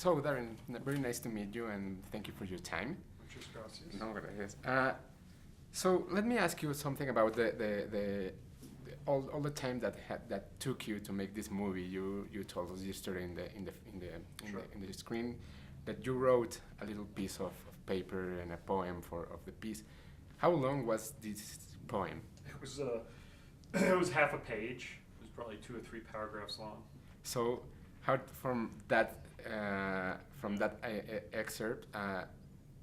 So, Darren, very nice to meet you, and thank you for your time. Muchas gracias. No, gracias. So let me ask you something about all the time that took you to make this movie. You told us yesterday Sure. in the screen that you wrote a little piece of paper and a poem of the piece. How long was this poem? It was it was half a page. It was probably 2 or 3 paragraphs long. So how from that excerpt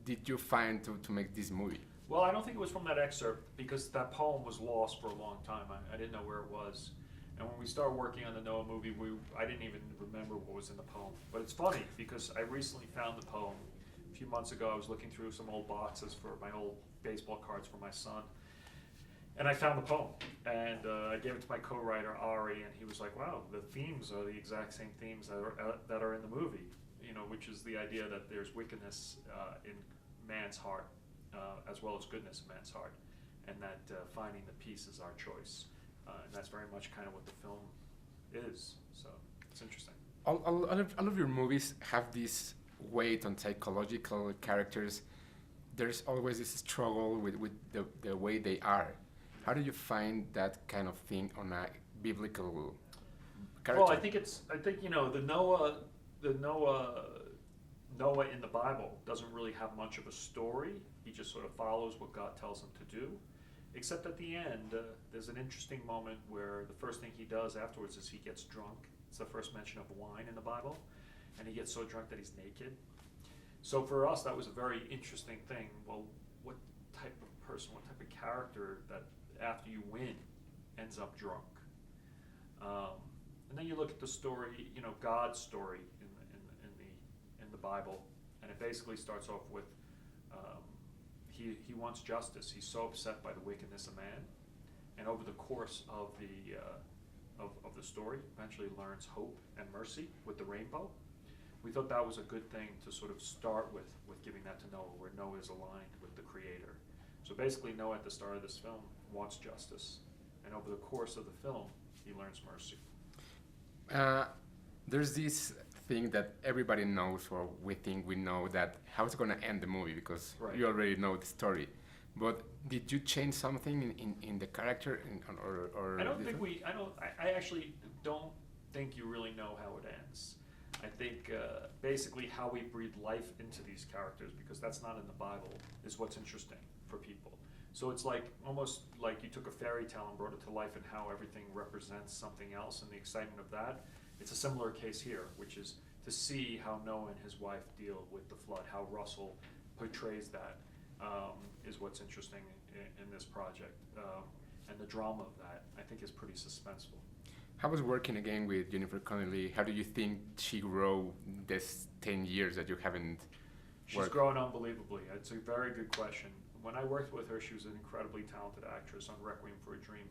did you find to make this movie? Well, I don't think it was from that excerpt because that poem was lost for a long time. I didn't know where it was. And when we started working on the Noah movie, I didn't even remember what was in the poem. But it's funny because I recently found the poem. A few months ago, I was looking through some old boxes for my old baseball cards for my son. And I found the poem. And I gave it to my co-writer, Ari, and he was like, wow, the themes are the exact same themes that are in the movie. You know, which is the idea that there's wickedness in man's heart, as well as goodness in man's heart, and that finding the peace is our choice. And that's very much kind of what the film is. So it's interesting. All of your movies have this weight on psychological characters. There's always this struggle with the way they are. How do you find that kind of thing on a biblical character? Well, I think you know the Noah in the Bible doesn't really have much of a story. He just sort of follows what God tells him to do. Except at the end, there's an interesting moment where the first thing he does afterwards is he gets drunk. It's the first mention of wine in the Bible. And he gets so drunk that he's naked. So for us, that was a very interesting thing. Well, what type of person, what type of character that after you win ends up drunk? And then you look at the story, you know, God's story in the Bible, and it basically starts off with he wants justice. He's so upset by the wickedness of man, and over the course of the story, eventually learns hope and mercy with the rainbow. We thought that was a good thing to sort of start with giving that to Noah, where Noah is aligned with the Creator. So basically, Noah at the start of this film wants justice, and over the course of the film, he learns mercy. There's this thing that everybody knows, or we think we know, that how it's going to end the movie, because Right. you already know the story. But did you change something in the character, or I don't different? think I actually don't think you really know how it ends. I think basically how we breathe life into these characters, because that's not in the Bible, is what's interesting for people. So it's like almost like you took a fairy tale and brought it to life, and how everything represents something else, and the excitement of that. It's a similar case here, which is to see how Noah and his wife deal with the flood, how Russell portrays that, is what's interesting in this project. And the drama of that, I think, is pretty suspenseful. How was working again with Jennifer Connelly? How do you think she grew this 10 years that you haven't She's worked? grown unbelievably. It's a very good question. When I worked with her, she was an incredibly talented actress on Requiem for a Dream.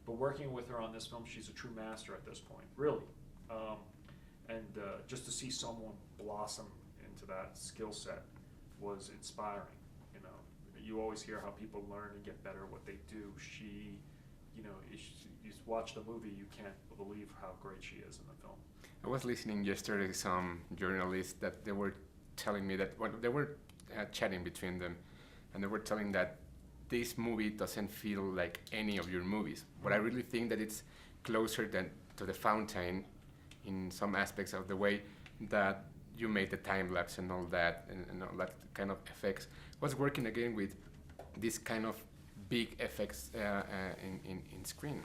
But working with her on this film, she's a true master at this point, really. And just to see someone blossom into that skill set was inspiring. You know, you always hear how people learn and get better at what they do. She, you know, you watch the movie, you can't believe how great she is in the film. I was listening yesterday to some journalists that they were telling me that they were chatting between them, and they were telling that this movie doesn't feel like any of your movies. But I really think that it's closer than to The Fountain in some aspects of the way that you made the time lapse and all that, and all that kind of effects. What's working again with this kind of big effects in screen?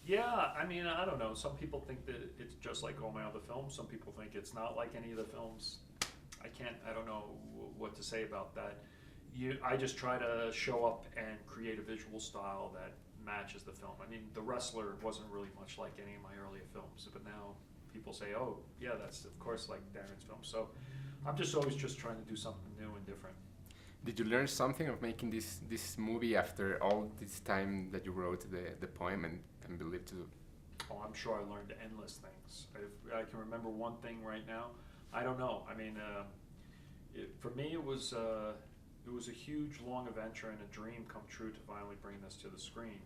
Yeah, I mean, I don't know. Some people think that it's just like all my other films. Some people think it's not like any of the films. I don't know what to say about that. I just try to show up and create a visual style that matches the film. I mean, The Wrestler wasn't really much like any of my earlier films, but now people say, oh, yeah, that's of course like Darren's film. So I'm just always just trying to do something new and different. Did you learn something of making this movie after all this time that you wrote the poem and believed to? Oh, I'm sure I learned endless things. If I can remember one thing right now, I don't know. I mean, for me, it was a huge, long adventure and a dream come true to finally bring this to the screen.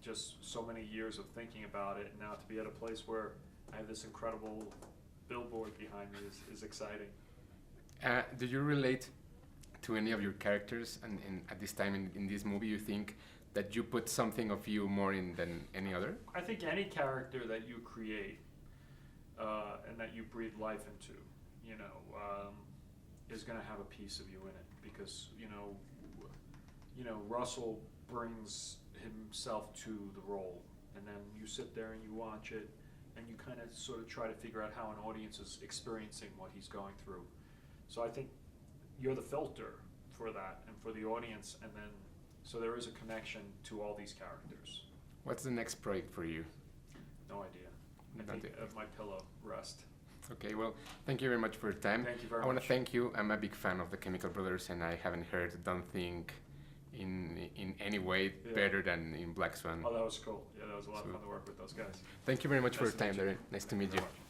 Just so many years of thinking about it, and now to be at a place where I have this incredible billboard behind me is exciting. Do you relate to any of your characters, and at this time in this movie, you think that you put something of you more in than any other? I think any character that you create and that you breathe life into, is going to have a piece of you in it, because Russell brings himself to the role, and then you sit there and you watch it, and you kind of sort of try to figure out how an audience is experiencing what he's going through. So I think you're the filter for that and for the audience, and then so there is a connection to all these characters. What's the next project for you? No idea. I No think idea. of my pillow, rest. Okay, well, thank you very much for your time. Thank you very I want to much. thank you. I'm a big fan of the Chemical Brothers, and I haven't heard Don't Think in any way Yeah. better than in Black Swan. Oh, that was cool. Yeah, that was a lot of So- fun to work with those guys. Thank you very much for Nice your to time, meet you. Darren. Nice to Thank meet you you. very much.